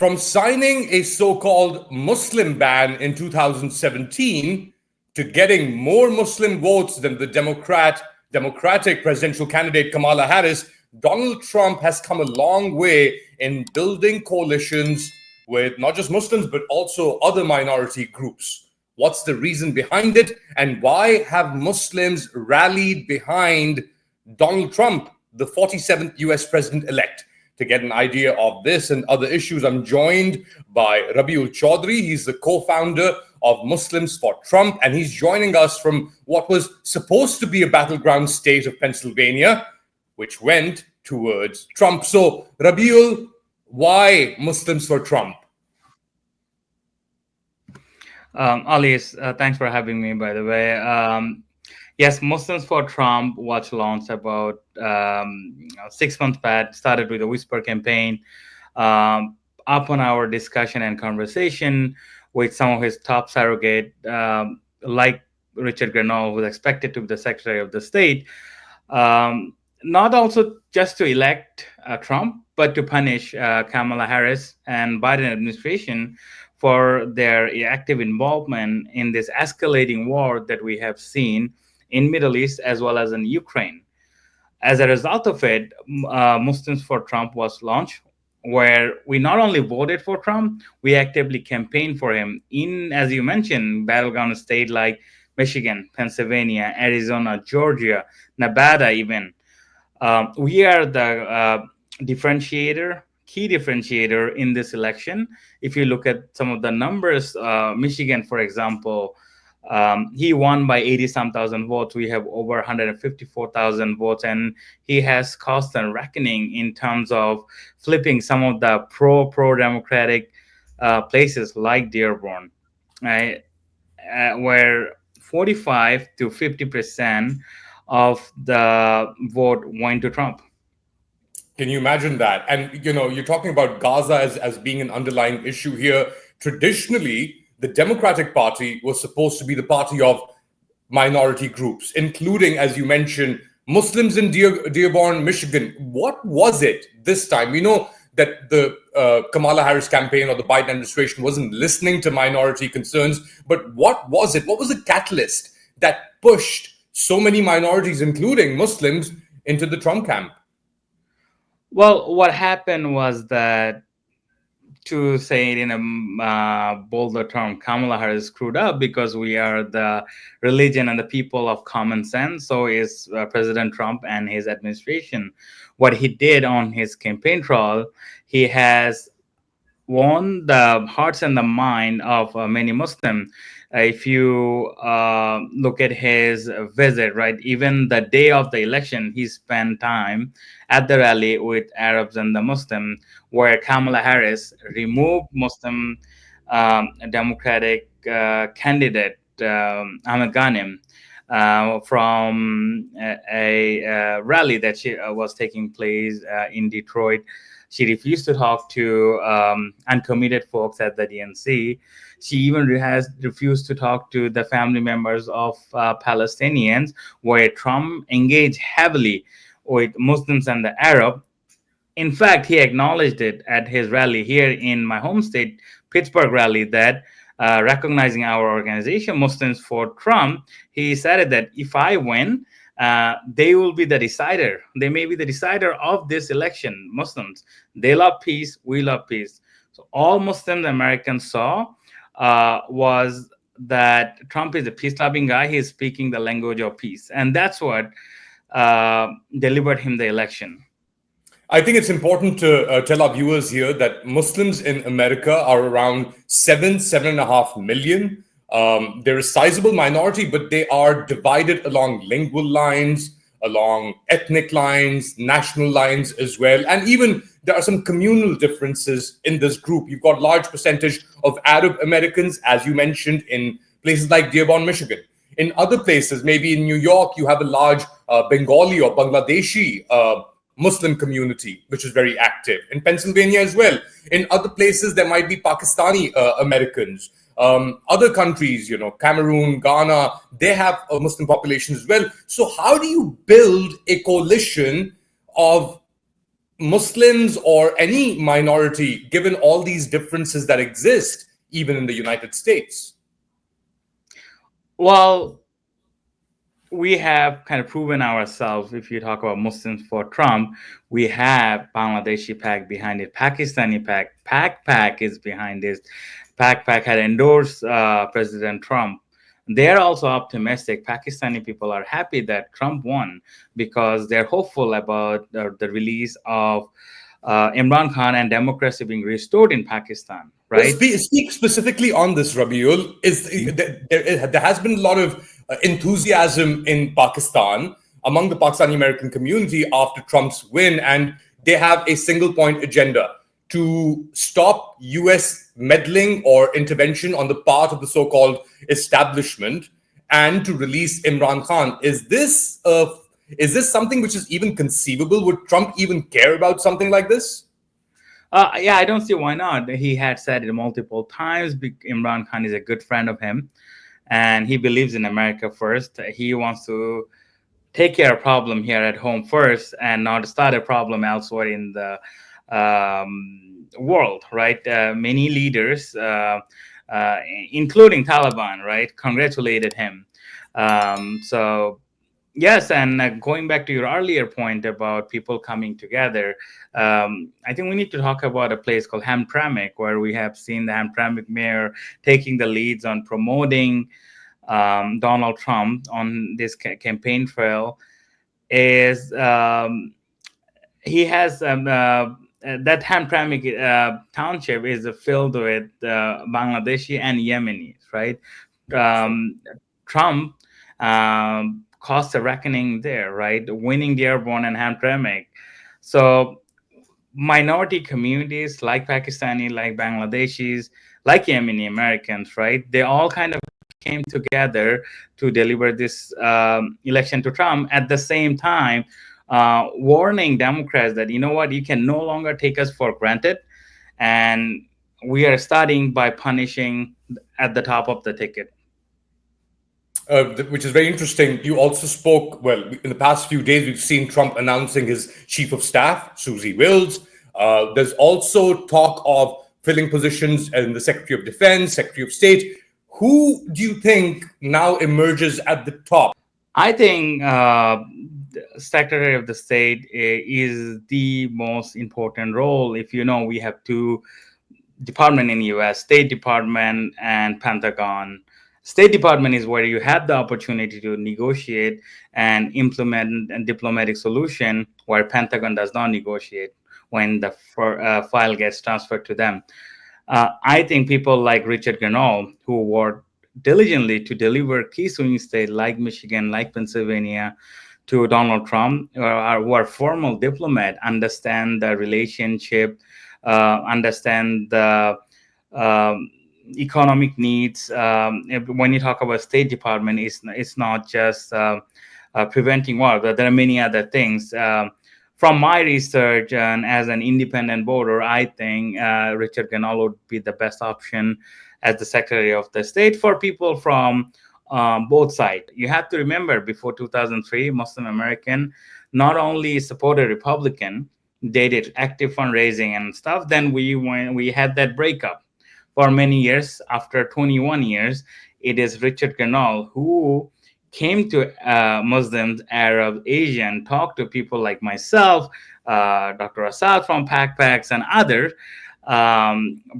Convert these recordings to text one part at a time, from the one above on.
From signing a so-called Muslim ban in 2017 to getting more Muslim votes than the Democratic presidential candidate Kamala Harris, Donald Trump has come a long way in building coalitions with not just Muslims, but also other minority groups. What's the reason behind it? And why have Muslims rallied behind Donald Trump, the 47th US president-elect? To get an idea of this and other issues, I'm joined by Rabiul Chowdhury. He's the co-founder of Muslims for Trump, and he's joining us from what was supposed to be a battleground state of Pennsylvania, which went towards Trump. So, Rabiul, why Muslims for Trump? Alice, thanks for having me, by the way. Yes, Muslims for Trump was launched about 6 months back, started with a whisper campaign. Upon our discussion and conversation with some of his top surrogate, like Richard Grenell, who's expected to be the Secretary of the State, not also just to elect Trump, but to punish Kamala Harris and Biden administration for their active involvement in this escalating war that we have seen in Middle East as well as in Ukraine. As a result of it, Muslims for Trump was launched, where we not only voted for Trump, we actively campaigned for him in, as you mentioned, battleground states like Michigan, Pennsylvania, Arizona, Georgia, Nevada even. We are the key differentiator in this election. If you look at some of the numbers, Michigan, for example, he won by 80-some thousand votes. We have over 154,000 votes, and he has caused a reckoning in terms of flipping some of the pro-democratic places like Dearborn, right? Where 45 to 50% of the vote went to Trump. Can you imagine that? And, you're talking about Gaza as being an underlying issue here. Traditionally, the Democratic Party was supposed to be the party of minority groups, including, as you mentioned, Muslims in Dearborn, Michigan. What was it this time? We know that the Kamala Harris campaign or the Biden administration wasn't listening to minority concerns, but what was it? What was the catalyst that pushed so many minorities, including Muslims, into the Trump camp? Well, what happened was that, to say it in a bolder term, Kamala Harris screwed up because we are the religion and the people of common sense. So is President Trump and his administration. What he did on his campaign trail, he has won the hearts and the mind of many Muslims. If you look at his visit, right, even the day of the election, he spent time at the rally with Arabs and the Muslim, where Kamala Harris removed Muslim Democratic candidate Ahmed Ghanim from a rally that was taking place in Detroit. She refused to talk to uncommitted folks at the DNC. She even has refused to talk to the family members of Palestinians, where Trump engaged heavily with Muslims and the Arab. In fact, he acknowledged it at his rally here in my home state, Pittsburgh rally, that recognizing our organization, Muslims for Trump, he said that if I win, they will be the decider. They may be the decider of this election. Muslims, they love peace. We love peace. So all Muslims Americans saw was that Trump is a peace-loving guy. He is speaking the language of peace. And that's what delivered him the election. I think it's important to tell our viewers here that Muslims in America are around 7.5 million. They're a sizable minority, but they are divided along lingual lines, along ethnic lines, national lines as well. And even there are some communal differences in this group. You've got a large percentage of Arab Americans, as you mentioned, in places like Dearborn, Michigan. In other places, maybe in New York, you have a large Bengali or Bangladeshi Muslim community, which is very active. In Pennsylvania as well. In other places, there might be Pakistani-Americans. Other countries, Cameroon, Ghana, they have a Muslim population as well. So how do you build a coalition of Muslims or any minority, given all these differences that exist, even in the United States? Well, we have kind of proven ourselves. If you talk about Muslims for Trump, we have Bangladeshi PAC behind it, Pakistani PAC is behind this. PAC had endorsed President Trump. They're also optimistic. Pakistani people are happy that Trump won because they're hopeful about the release of Imran Khan and democracy being restored in Pakistan. Right? Speak specifically on this, Rabiul. There has been a lot of enthusiasm in Pakistan among the Pakistani-American community after Trump's win, and they have a single point agenda to stop US meddling or intervention on the part of the so-called establishment and to release Imran Khan. Is this something which is even conceivable? Would Trump even care about something like this? Yeah, I don't see why not. He had said it multiple times. Imran Khan is a good friend of him, and he believes in America first. He wants to take care of problem here at home first, and not start a problem elsewhere in the world. Right? Many leaders, including Taliban, right, congratulated him. So. Yes, and going back to your earlier point about people coming together, I think we need to talk about a place called Hamtramck, where we have seen the Hamtramck mayor taking the leads on promoting Donald Trump on this campaign trail. Is he has that Hamtramck township is filled with Bangladeshi and Yemenis, right? Trump cost a reckoning there, right? Winning Dearborn and Hamtramck. So minority communities like Pakistani, like Bangladeshis, like Yemeni Americans, right? They all kind of came together to deliver this election to Trump at the same time, warning Democrats that, you know what, you can no longer take us for granted. And we are starting by punishing at the top of the ticket. Which is very interesting. You also spoke, well, in the past few days, we've seen Trump announcing his chief of staff, Susie Wills. There's also talk of filling positions in the Secretary of Defense, Secretary of State. Who do you think now emerges at the top? I think Secretary of the State is the most important role. If you know, we have two departments in the U.S., State Department and Pentagon. State Department is where you have the opportunity to negotiate and implement a diplomatic solution, where Pentagon does not negotiate when the file gets transferred to them. I think people like Richard Grenell, who worked diligently to deliver key swing states like Michigan, like Pennsylvania, to Donald Trump, who are formal diplomat, understand the relationship, understand the economic needs. When you talk about State Department, it's not just preventing war, but there are many other things. From my research and as an independent voter, I think Richard Grenell would be the best option as the Secretary of the State for people from both sides. You have to remember, before 2003, Muslim American not only supported Republican, they did active fundraising and stuff. Then we had that breakup. For many years, after 21 years, it is Richard Grenell who came to Muslims, Arab, Asian, talked to people like myself, Dr. Asad from PACs and others,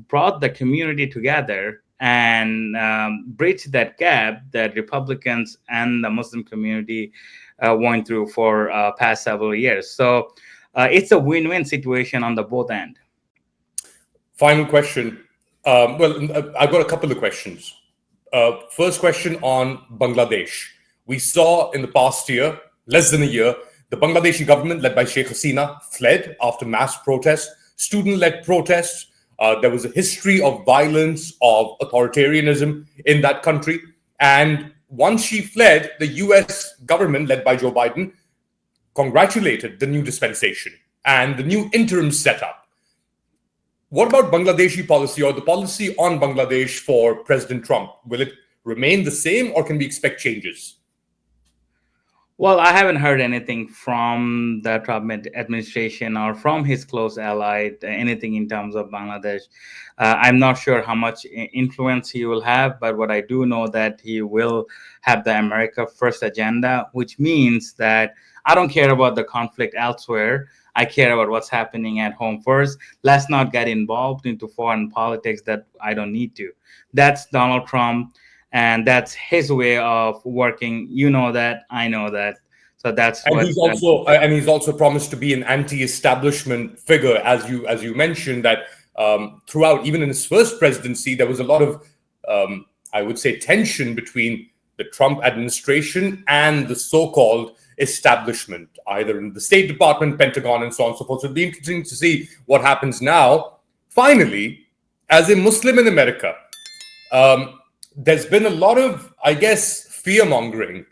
brought the community together and bridged that gap that Republicans and the Muslim community went through for past several years. So it's a win-win situation on the both end. Final question. I've got a couple of questions. First question on Bangladesh. We saw in the past year, less than a year, the Bangladeshi government led by Sheikh Hasina fled after mass protests, student-led protests. There was a history of violence, of authoritarianism in that country. And once she fled, the US government led by Joe Biden congratulated the new dispensation and the new interim setup. What about Bangladeshi policy, or the policy on Bangladesh for President Trump? Will it remain the same, or can we expect changes? Well, I haven't heard anything from the Trump administration or from his close ally, anything in terms of Bangladesh. I'm not sure how much influence he will have, but what I do know that he will have the America First agenda, which means that I don't care about the conflict elsewhere. I care about what's happening at home first. Let's not get involved into foreign politics that I don't need to. That's Donald Trump, and that's his way of working. You know that, I know that. So that's And what. he's also promised to be an anti-establishment figure, as you mentioned that throughout, even in his first presidency, there was a lot of I would say tension between the Trump administration and the so-called establishment, either in the State Department, Pentagon, and so on and so forth. So it'd be interesting to see what happens now. Finally, as a Muslim in America, there's been a lot of, I guess, fear-mongering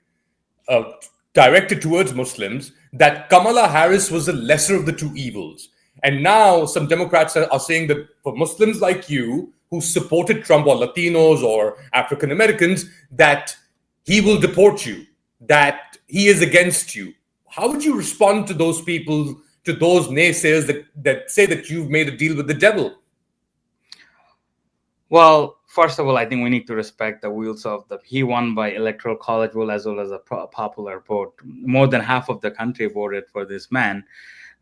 directed towards Muslims that Kamala Harris was the lesser of the two evils. And now some Democrats are saying that for Muslims like you who supported Trump, or Latinos or African Americans, that he will deport you, that he is against you. How would you respond to those people, to those naysayers that say that you've made a deal with the devil? Well, first of all, I think we need to respect the wheels of he won by electoral college vote as well as a popular vote. More than half of the country voted for this man.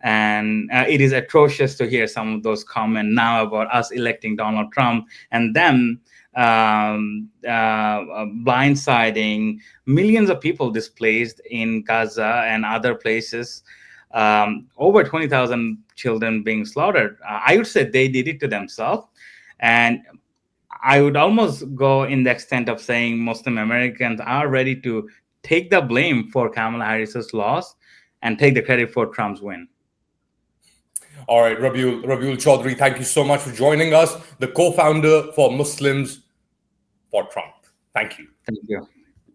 And it is atrocious to hear some of those comments now about us electing Donald Trump and them blindsiding millions of people displaced in Gaza and other places. Over 20,000 children being slaughtered. I would say they did it to themselves. And I would almost go in the extent of saying Muslim Americans are ready to take the blame for Kamala Harris's loss and take the credit for Trump's win. All right, Rabiul Chowdhury, thank you so much for joining us, the co-founder for Muslims for Trump. Thank you. Thank you.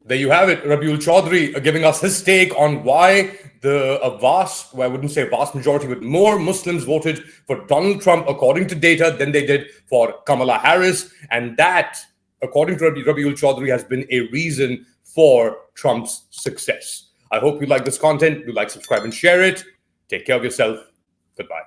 There you have it, Rabiul Chowdhury giving us his take on why a vast, well, I wouldn't say vast majority, but more Muslims voted for Donald Trump according to data than they did for Kamala Harris. And that, according to Rabiul Chowdhury, has been a reason for Trump's success. I hope you like this content. Do like, subscribe, and share it. Take care of yourself. Goodbye.